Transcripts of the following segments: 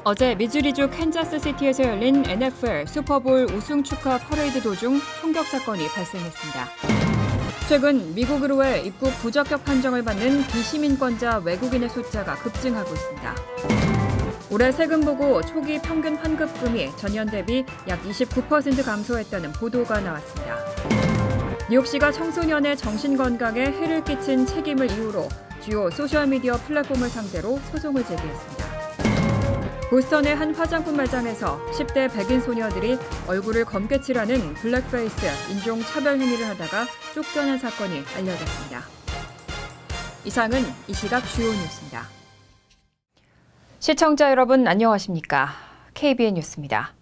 어제 미주리주 캔자스시티에서 열린 NFL 슈퍼볼 우승 축하 퍼레이드 도중 총격 사건이 발생했습니다. 최근 미국으로의 입국 부적격 판정을 받는 비시민권자 외국인의 숫자가 급증하고 있습니다. 올해 세금 보고 초기 평균 환급금이 전년 대비 약 29% 감소했다는 보도가 나왔습니다. 뉴욕시가 청소년의 정신건강에 해를 끼친 책임을 이유로 주요 소셜미디어 플랫폼을 상대로 소송을 제기했습니다. 보스턴의 한 화장품 매장에서 10대 백인 소녀들이 얼굴을 검게 칠하는 블랙페이스 인종차별 행위를 하다가 쫓겨난 사건이 알려졌습니다. 이상은 이 시각 주요 뉴스입니다. 시청자 여러분 안녕하십니까? KBN 뉴스입니다.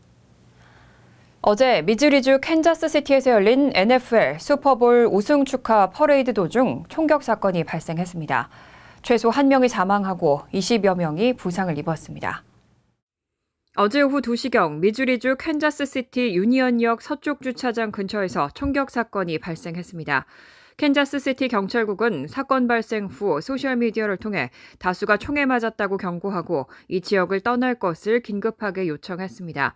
어제 미주리주 캔자스시티에서 열린 NFL 슈퍼볼 우승 축하 퍼레이드 도중 총격 사건이 발생했습니다. 최소 1명이 사망하고 20여 명이 부상을 입었습니다. 어제 오후 2시경 미주리주 캔자스시티 유니언역 서쪽 주차장 근처에서 총격 사건이 발생했습니다. 캔자스시티 경찰국은 사건 발생 후 소셜미디어를 통해 다수가 총에 맞았다고 경고하고 이 지역을 떠날 것을 긴급하게 요청했습니다.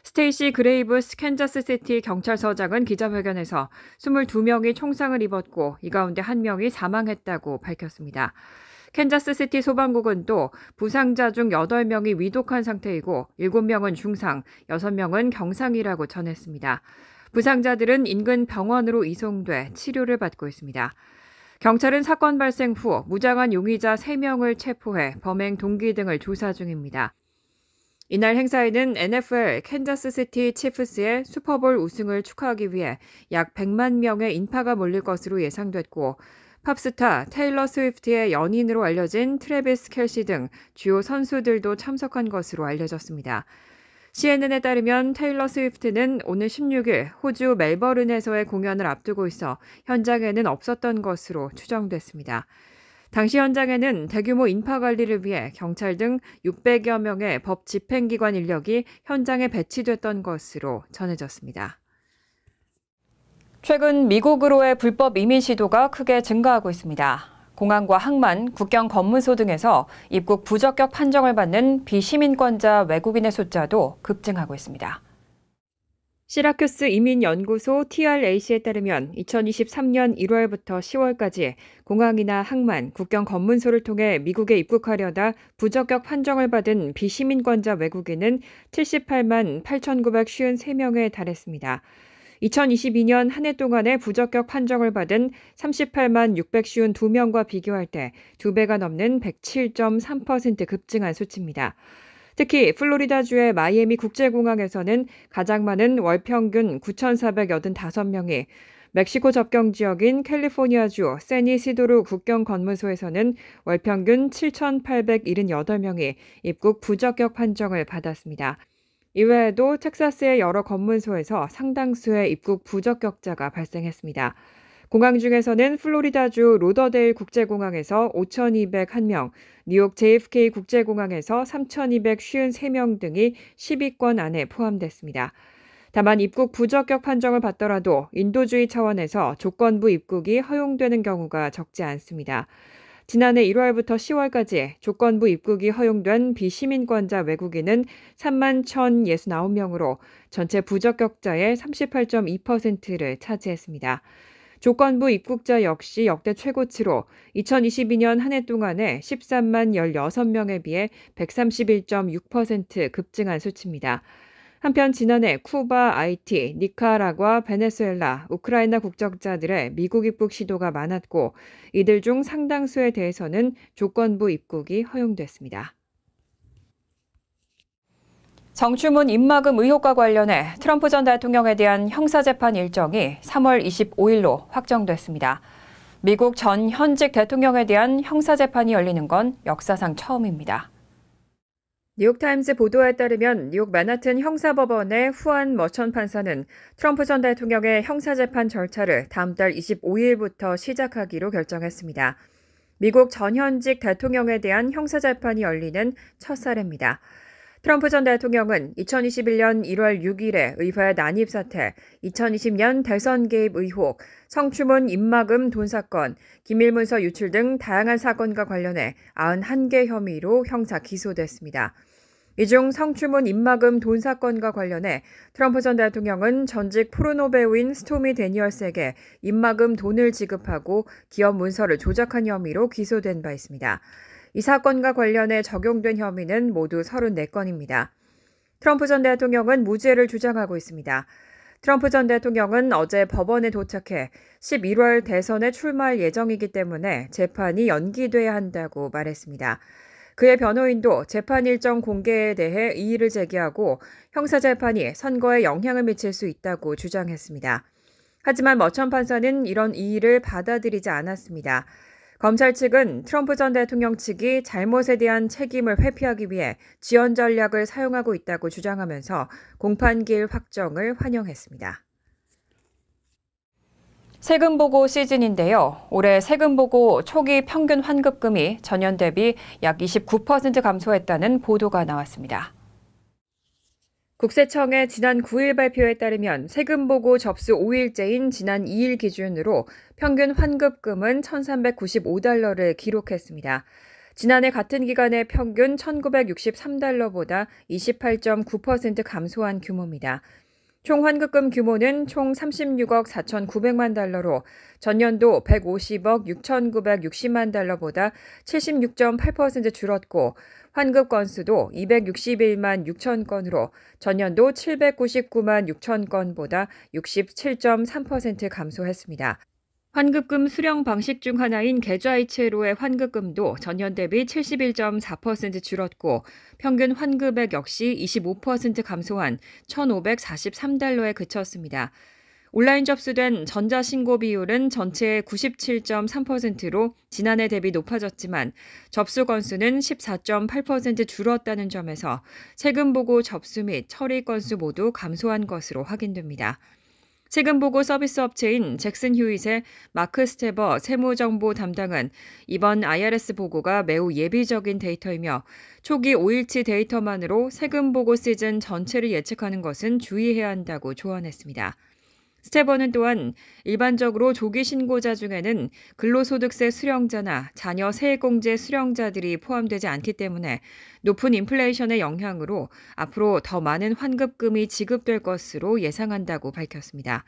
스테이시 그레이브스 캔자스시티 경찰서장은 기자회견에서 22명이 총상을 입었고 이 가운데 1명이 사망했다고 밝혔습니다. 캔자스시티 소방국은 또 부상자 중 8명이 위독한 상태이고 7명은 중상, 6명은 경상이라고 전했습니다. 부상자들은 인근 병원으로 이송돼 치료를 받고 있습니다. 경찰은 사건 발생 후 무장한 용의자 3명을 체포해 범행 동기 등을 조사 중입니다. 이날 행사에는 NFL 캔자스시티 치프스의 슈퍼볼 우승을 축하하기 위해 약 100만 명의 인파가 몰릴 것으로 예상됐고 팝스타 테일러 스위프트의 연인으로 알려진 트래비스 켈시 등 주요 선수들도 참석한 것으로 알려졌습니다. CNN에 따르면 테일러 스위프트는 오늘 16일 호주 멜버른에서의 공연을 앞두고 있어 현장에는 없었던 것으로 추정됐습니다. 당시 현장에는 대규모 인파 관리를 위해 경찰 등 600여 명의 법 집행기관 인력이 현장에 배치됐던 것으로 전해졌습니다. 최근 미국으로의 불법 이민 시도가 크게 증가하고 있습니다. 공항과 항만, 국경 검문소 등에서 입국 부적격 판정을 받는 비시민권자 외국인의 숫자도 급증하고 있습니다. 시라큐스 이민연구소 TRAC에 따르면 2023년 1월부터 10월까지 공항이나 항만, 국경 검문소를 통해 미국에 입국하려다 부적격 판정을 받은 비시민권자 외국인은 78만 8,953명에 달했습니다. 2022년 한 해 동안의 부적격 판정을 받은 38만 652명과 비교할 때 2배가 넘는 107.3% 급증한 수치입니다. 특히 플로리다주의 마이애미 국제공항에서는 가장 많은 월 평균 9,485명이, 멕시코 접경 지역인 캘리포니아주 샌이시도르 국경 검문소에서는 월 평균 7,878명이 입국 부적격 판정을 받았습니다. 이외에도 텍사스의 여러 검문소에서 상당수의 입국 부적격자가 발생했습니다. 공항 중에서는 플로리다주 로더데일 국제공항에서 5,201명, 뉴욕 JFK 국제공항에서 3,253명 등이 10위권 안에 포함됐습니다. 다만 입국 부적격 판정을 받더라도 인도주의 차원에서 조건부 입국이 허용되는 경우가 적지 않습니다. 지난해 1월부터 10월까지 조건부 입국이 허용된 비시민권자 외국인은 3만 1,069명으로 전체 부적격자의 38.2%를 차지했습니다. 조건부 입국자 역시 역대 최고치로 2022년 한 해 동안에 13만 16명에 비해 131.6% 급증한 수치입니다. 한편 지난해 쿠바, 아이티, 니카라과, 베네수엘라, 우크라이나 국적자들의 미국 입국 시도가 많았고 이들 중 상당수에 대해서는 조건부 입국이 허용됐습니다. 정치문 입막음 의혹과 관련해 트럼프 전 대통령에 대한 형사재판 일정이 3월 25일로 확정됐습니다. 미국 전 현직 대통령에 대한 형사재판이 열리는 건 역사상 처음입니다. 뉴욕타임스 보도에 따르면 뉴욕 맨하튼 형사법원의 후안 머천 판사는 트럼프 전 대통령의 형사재판 절차를 다음 달 25일부터 시작하기로 결정했습니다. 미국 전현직 대통령에 대한 형사재판이 열리는 첫 사례입니다. 트럼프 전 대통령은 2021년 1월 6일에 의회 난입 사태, 2020년 대선 개입 의혹, 성추문 입막음 돈 사건, 기밀문서 유출 등 다양한 사건과 관련해 91개 혐의로 형사 기소됐습니다. 이 중 성추문 입막음 돈 사건과 관련해 트럼프 전 대통령은 전직 포르노 배우인 스토미 데니얼스에게 입막음 돈을 지급하고 기업 문서를 조작한 혐의로 기소된 바 있습니다. 이 사건과 관련해 적용된 혐의는 모두 34건입니다. 트럼프 전 대통령은 무죄를 주장하고 있습니다. 트럼프 전 대통령은 어제 법원에 도착해 11월 대선에 출마할 예정이기 때문에 재판이 연기돼야 한다고 말했습니다. 그의 변호인도 재판 일정 공개에 대해 이의를 제기하고 형사재판이 선거에 영향을 미칠 수 있다고 주장했습니다. 하지만 머천 판사는 이런 이의를 받아들이지 않았습니다. 검찰 측은 트럼프 전 대통령 측이 잘못에 대한 책임을 회피하기 위해 지연 전략을 사용하고 있다고 주장하면서 공판기일 확정을 환영했습니다. 세금 보고 시즌인데요. 올해 세금 보고 초기 평균 환급금이 전년 대비 약 29% 감소했다는 보도가 나왔습니다. 국세청의 지난 9일 발표에 따르면 세금 보고 접수 5일째인 지난 2일 기준으로 평균 환급금은 $1,395를 기록했습니다. 지난해 같은 기간의 평균 $1,963보다 28.9% 감소한 규모입니다. 총 환급금 규모는 총 $36억 4,900만 달러로 전년도 $150억 6,960만 달러보다 76.8% 줄었고 환급 건수도 261만 6천 건으로 전년도 799만 6천 건보다 67.3% 감소했습니다. 환급금 수령 방식 중 하나인 계좌이체로의 환급금도 전년 대비 71.4% 줄었고 평균 환급액 역시 25% 감소한 $1,543에 그쳤습니다. 온라인 접수된 전자신고 비율은 전체의 97.3%로 지난해 대비 높아졌지만 접수 건수는 14.8% 줄었다는 점에서 세금 보고 접수 및 처리 건수 모두 감소한 것으로 확인됩니다. 세금 보고 서비스 업체인 잭슨 휴잇의 마크 스테버 세무정보 담당은 이번 IRS 보고가 매우 예비적인 데이터이며 초기 5일치 데이터만으로 세금 보고 시즌 전체를 예측하는 것은 주의해야 한다고 조언했습니다. 스테버는 또한 일반적으로 조기 신고자 중에는 근로소득세 수령자나 자녀 세액공제 수령자들이 포함되지 않기 때문에 높은 인플레이션의 영향으로 앞으로 더 많은 환급금이 지급될 것으로 예상한다고 밝혔습니다.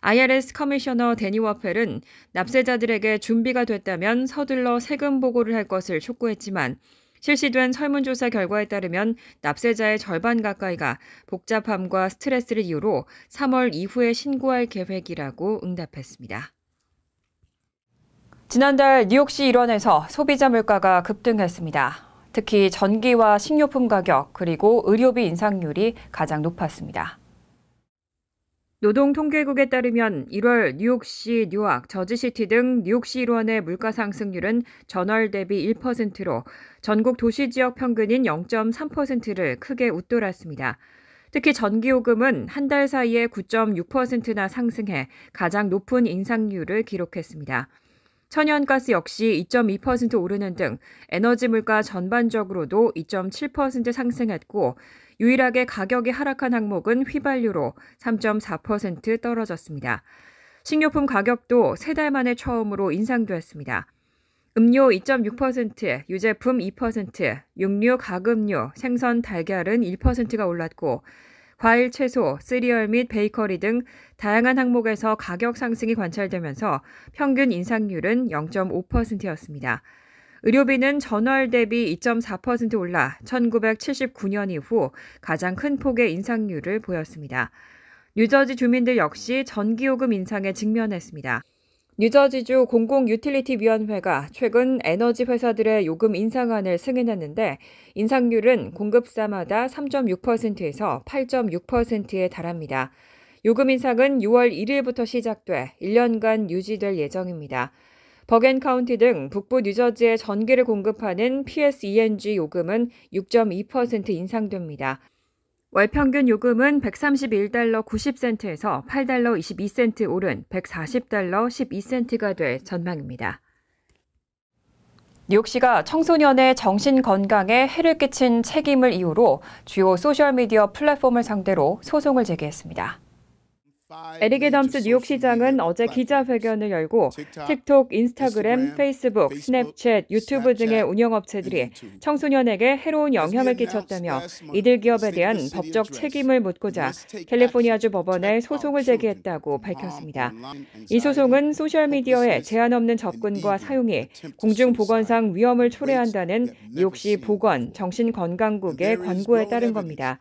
IRS 커미셔너 데니 워펠은 납세자들에게 준비가 됐다면 서둘러 세금 보고를 할 것을 촉구했지만 실시된 설문조사 결과에 따르면 납세자의 절반 가까이가 복잡함과 스트레스를 이유로 3월 이후에 신고할 계획이라고 응답했습니다. 지난달 뉴욕시 일원에서 소비자 물가가 급등했습니다. 특히 전기와 식료품 가격 그리고 의료비 인상률이 가장 높았습니다. 노동통계국에 따르면 1월 뉴욕시, 뉴악, 저지시티 등 뉴욕시 일원의 물가 상승률은 전월 대비 1%로 전국 도시지역 평균인 0.3%를 크게 웃돌았습니다. 특히 전기요금은 한 달 사이에 9.6%나 상승해 가장 높은 인상률을 기록했습니다. 천연가스 역시 2.2% 오르는 등 에너지 물가 전반적으로도 2.7% 상승했고 유일하게 가격이 하락한 항목은 휘발유로 3.4% 떨어졌습니다. 식료품 가격도 3달 만에 처음으로 인상됐습니다. 음료 2.6%, 유제품 2%, 육류, 가금류, 생선, 달걀은 1%가 올랐고 과일, 채소, 시리얼 및 베이커리 등 다양한 항목에서 가격 상승이 관찰되면서 평균 인상률은 0.5%였습니다. 의료비는 전월 대비 2.4% 올라 1979년 이후 가장 큰 폭의 인상률을 보였습니다. 뉴저지 주민들 역시 전기요금 인상에 직면했습니다. 뉴저지주 공공유틸리티위원회가 최근 에너지 회사들의 요금 인상안을 승인했는데 인상률은 공급사마다 3.6%에서 8.6%에 달합니다. 요금 인상은 6월 1일부터 시작돼 1년간 유지될 예정입니다. 버겐카운티 등 북부 뉴저지에 전기를 공급하는 PSENG 요금은 6.2% 인상됩니다. 월 평균 요금은 $131 90센트에서 $8 22센트 오른 $140 12센트가 될 전망입니다. 뉴욕시가 청소년의 정신 건강에 해를 끼친 책임을 이유로 주요 소셜미디어 플랫폼을 상대로 소송을 제기했습니다. 에릭 애덤스 뉴욕시장은 어제 기자회견을 열고 틱톡, 인스타그램, 페이스북, 스냅챗, 유튜브 등의 운영업체들이 청소년에게 해로운 영향을 끼쳤다며 이들 기업에 대한 법적 책임을 묻고자 캘리포니아주 법원에 소송을 제기했다고 밝혔습니다. 이 소송은 소셜미디어의 제한 없는 접근과 사용이 공중보건상 위험을 초래한다는 뉴욕시 보건, 정신건강국의 권고에 따른 겁니다.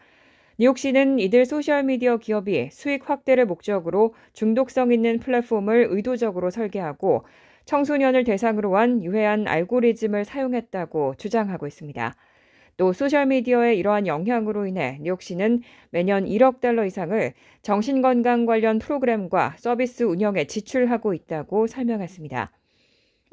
뉴욕시는 이들 소셜미디어 기업이 수익 확대를 목적으로 중독성 있는 플랫폼을 의도적으로 설계하고 청소년을 대상으로 한 유해한 알고리즘을 사용했다고 주장하고 있습니다. 또 소셜미디어의 이러한 영향으로 인해 뉴욕시는 매년 1억 달러 이상을 정신건강 관련 프로그램과 서비스 운영에 지출하고 있다고 설명했습니다.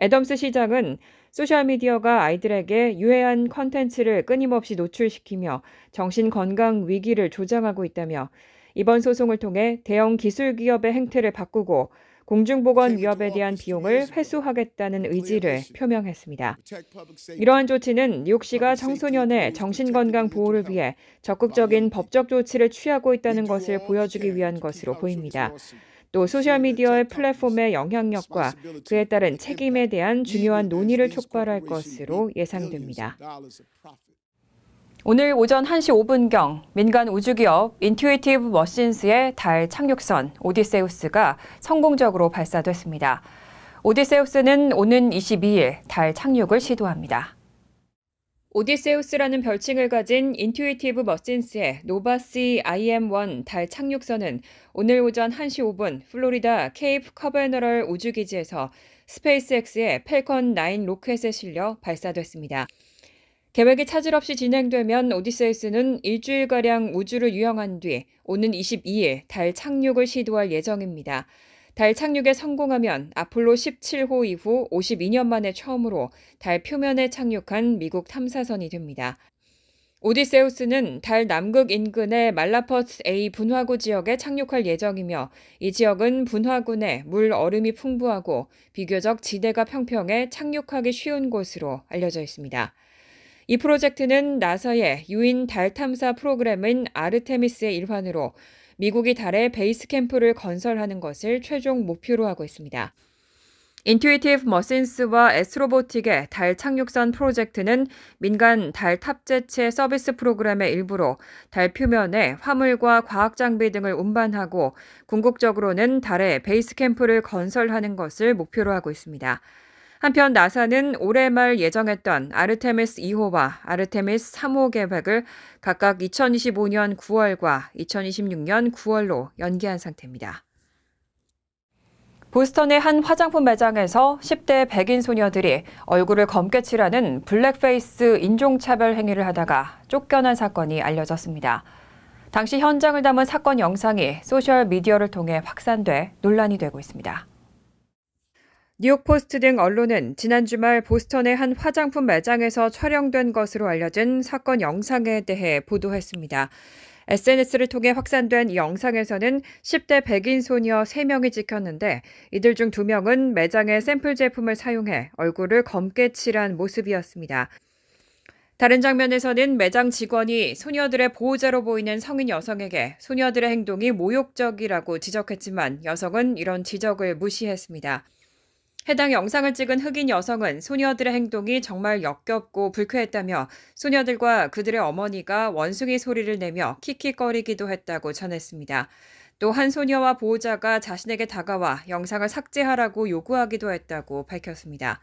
애덤스 시장은 소셜미디어가 아이들에게 유해한 컨텐츠를 끊임없이 노출시키며 정신건강 위기를 조장하고 있다며 이번 소송을 통해 대형 기술기업의 행태를 바꾸고 공중보건 위협에 대한 비용을 회수하겠다는 의지를 표명했습니다. 이러한 조치는 뉴욕시가 청소년의 정신건강 보호를 위해 적극적인 법적 조치를 취하고 있다는 것을 보여주기 위한 것으로 보입니다. 또 소셜미디어의 플랫폼의 영향력과 그에 따른 책임에 대한 중요한 논의를 촉발할 것으로 예상됩니다. 오늘 오전 1시 5분경 민간 우주기업 인투이티브 머신스의 달 착륙선 오디세우스가 성공적으로 발사됐습니다. 오디세우스는 오는 22일 달 착륙을 시도합니다. 오디세우스라는 별칭을 가진 인투이티브 머신스의 노바C IM-1 달 착륙선은 오늘 오전 1시 5분 플로리다 케이프 커버너럴 우주기지에서 스페이스X의 펠컨 9 로켓에 실려 발사됐습니다. 계획이 차질 없이 진행되면 오디세우스는 일주일가량 우주를 유영한 뒤 오는 22일 달 착륙을 시도할 예정입니다. 달 착륙에 성공하면 아폴로 17호 이후 52년 만에 처음으로 달 표면에 착륙한 미국 탐사선이 됩니다. 오디세우스는 달 남극 인근의 말라퍼스 A 분화구 지역에 착륙할 예정이며 이 지역은 분화구 내 물 얼음이 풍부하고 비교적 지대가 평평해 착륙하기 쉬운 곳으로 알려져 있습니다. 이 프로젝트는 나사의 유인 달 탐사 프로그램인 아르테미스의 일환으로 미국이 달에 베이스 캠프를 건설하는 것을 최종 목표로 하고 있습니다. 인투이티브 머신스와 에스로보틱의 달 착륙선 프로젝트는 민간 달 탑재체 서비스 프로그램의 일부로 달 표면에 화물과 과학 장비 등을 운반하고 궁극적으로는 달에 베이스 캠프를 건설하는 것을 목표로 하고 있습니다. 한편 나사는 올해 말 예정했던 아르테미스 2호와 아르테미스 3호 계획을 각각 2025년 9월과 2026년 9월로 연기한 상태입니다. 보스턴의 한 화장품 매장에서 10대 백인 소녀들이 얼굴을 검게 칠하는 블랙페이스 인종차별 행위를 하다가 쫓겨난 사건이 알려졌습니다. 당시 현장을 담은 사건 영상이 소셜미디어를 통해 확산돼 논란이 되고 있습니다. 뉴욕포스트 등 언론은 지난 주말 보스턴의 한 화장품 매장에서 촬영된 것으로 알려진 사건 영상에 대해 보도했습니다. SNS를 통해 확산된 이 영상에서는 10대 백인 소녀 3명이 찍혔는데 이들 중 2명은 매장의 샘플 제품을 사용해 얼굴을 검게 칠한 모습이었습니다. 다른 장면에서는 매장 직원이 소녀들의 보호자로 보이는 성인 여성에게 소녀들의 행동이 모욕적이라고 지적했지만 여성은 이런 지적을 무시했습니다. 해당 영상을 찍은 흑인 여성은 소녀들의 행동이 정말 역겹고 불쾌했다며 소녀들과 그들의 어머니가 원숭이 소리를 내며 킥킥거리기도 했다고 전했습니다. 또 한 소녀와 보호자가 자신에게 다가와 영상을 삭제하라고 요구하기도 했다고 밝혔습니다.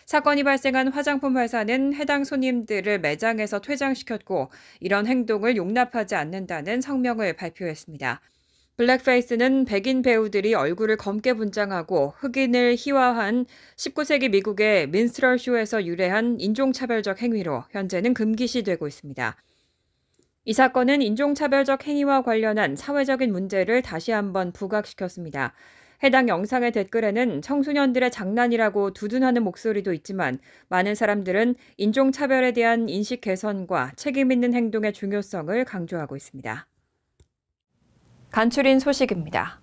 사건이 발생한 화장품 회사는 해당 손님들을 매장에서 퇴장시켰고 이런 행동을 용납하지 않는다는 성명을 발표했습니다. 블랙페이스는 백인 배우들이 얼굴을 검게 분장하고 흑인을 희화한 19세기 미국의 민스트럴 쇼에서 유래한 인종차별적 행위로 현재는 금기시되고 있습니다. 이 사건은 인종차별적 행위와 관련한 사회적인 문제를 다시 한번 부각시켰습니다. 해당 영상의 댓글에는 청소년들의 장난이라고 두둔하는 목소리도 있지만 많은 사람들은 인종차별에 대한 인식 개선과 책임 있는 행동의 중요성을 강조하고 있습니다. 간추린 소식입니다.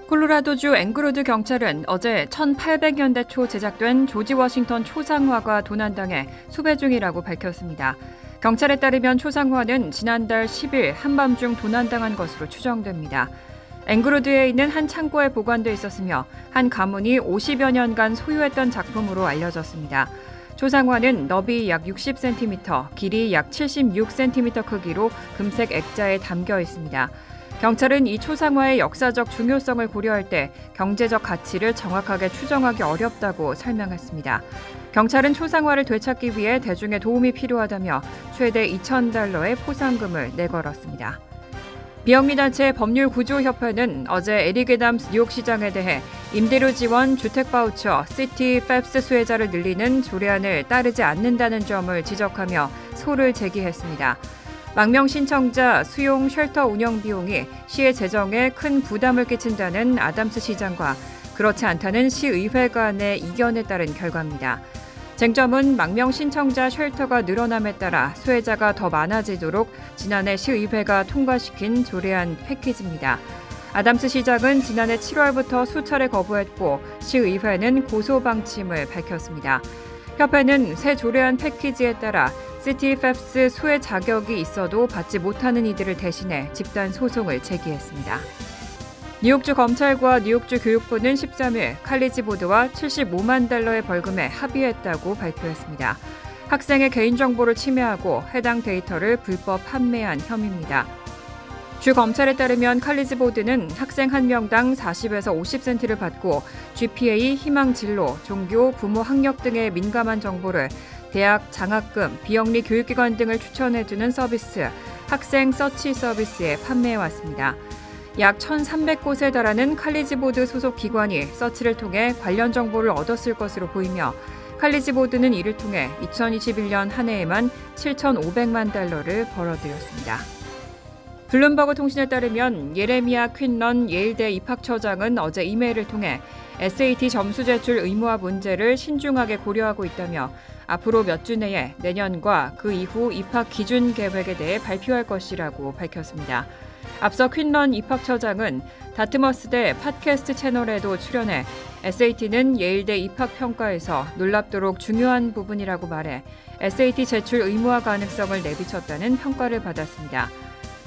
콜로라도주 앵그로드 경찰은 어제 1800년대 초 제작된 조지 워싱턴 초상화가 도난당해 수배 중이라고 밝혔습니다. 경찰에 따르면 초상화는 지난달 10일 한밤중 도난당한 것으로 추정됩니다. 앵그로드에 있는 한 창고에 보관돼 있었으며 한 가문이 50여 년간 소유했던 작품으로 알려졌습니다. 초상화는 너비 약 60cm, 길이 약 76cm 크기로 금색 액자에 담겨 있습니다. 경찰은 이 초상화의 역사적 중요성을 고려할 때 경제적 가치를 정확하게 추정하기 어렵다고 설명했습니다. 경찰은 초상화를 되찾기 위해 대중의 도움이 필요하다며 최대 $2,000의 포상금을 내걸었습니다. 비영리단체 법률구조협회는 어제 에릭 애담스 뉴욕시장에 대해 임대료 지원, 주택 바우처, 시티 팹스 수혜자를 늘리는 조례안을 따르지 않는다는 점을 지적하며 소를 제기했습니다. 망명 신청자 수용 쉘터 운영 비용이 시의 재정에 큰 부담을 끼친다는 아담스 시장과 그렇지 않다는 시의회 간의 이견에 따른 결과입니다. 쟁점은 망명 신청자 쉘터가 늘어남에 따라 수혜자가 더 많아지도록 지난해 시의회가 통과시킨 조례안 패키지입니다. 아담스 시장은 지난해 7월부터 수차례 거부했고 시의회는 고소 방침을 밝혔습니다. 협회는 새 조례안 패키지에 따라 시티 팹스 수혜 자격이 있어도 받지 못하는 이들을 대신해 집단 소송을 제기했습니다. 뉴욕주 검찰과 뉴욕주 교육부는 13일 칼리지 보드와 $75만 벌금에 합의했다고 발표했습니다. 학생의 개인정보를 침해하고 해당 데이터를 불법 판매한 혐의입니다. 주 검찰에 따르면 칼리지 보드는 학생 한 명당 40에서 50센트를 받고 GPA, 희망 진로, 종교, 부모 학력 등의 민감한 정보를 대학, 장학금, 비영리 교육기관 등을 추천해주는 서비스, 학생 서치 서비스에 판매해왔습니다. 약 1,300곳에 달하는 칼리지 보드 소속 기관이 서치를 통해 관련 정보를 얻었을 것으로 보이며 칼리지 보드는 이를 통해 2021년 한 해에만 $7,500만 벌어들였습니다. 블룸버그 통신에 따르면 예레미야 퀸런 예일대 입학처장은 어제 이메일을 통해 SAT 점수 제출 의무화 문제를 신중하게 고려하고 있다며 앞으로 몇 주 내에 내년과 그 이후 입학 기준 계획에 대해 발표할 것이라고 밝혔습니다. 앞서 퀸런 입학처장은 다트머스대 팟캐스트 채널에도 출연해 SAT는 예일대 입학평가에서 놀랍도록 중요한 부분이라고 말해 SAT 제출 의무화 가능성을 내비쳤다는 평가를 받았습니다.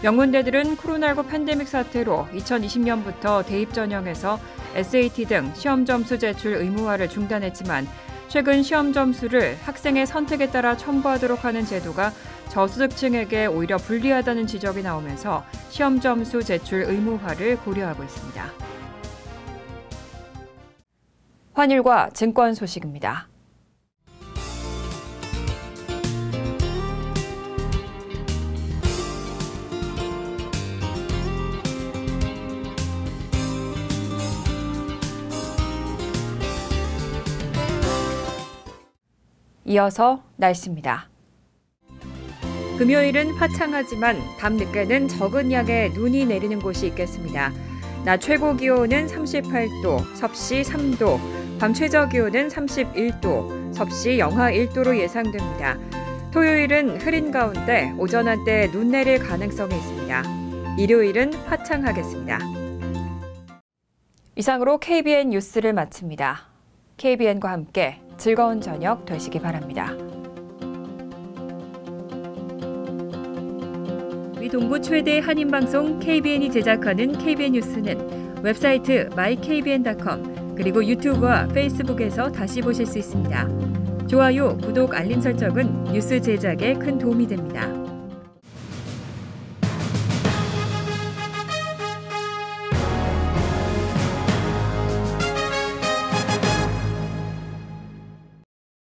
명문대들은 코로나19 팬데믹 사태로 2020년부터 대입 전형에서 SAT 등 시험 점수 제출 의무화를 중단했지만 최근 시험 점수를 학생의 선택에 따라 첨부하도록 하는 제도가 저소득층에게 오히려 불리하다는 지적이 나오면서 시험 점수 제출 의무화를 고려하고 있습니다. 환율과 증권 소식입니다. 이어서 날씨입니다. 금요일은 화창하지만 밤늦게는 적은 양의 눈이 내리는 곳이 있겠습니다. 낮 최고 기온은 38도, 섭씨 3도, 밤 최저 기온은 31도, 섭씨 영하 1도로 예상됩니다. 토요일은 흐린 가운데 오전 한때 눈 내릴 가능성이 있습니다. 일요일은 화창하겠습니다. 이상으로 KBN 뉴스를 마칩니다. KBN과 함께 즐거운 저녁 되시기 바랍니다. 우리 동부 최대 한인방송 KBN이 제작하는 KBN 뉴스는 웹사이트 mykbn.com 그리고 유튜브와 페이스북에서 다시 보실 수 있습니다. 좋아요, 구독, 알림 설정은 뉴스 제작에 큰 도움이 됩니다.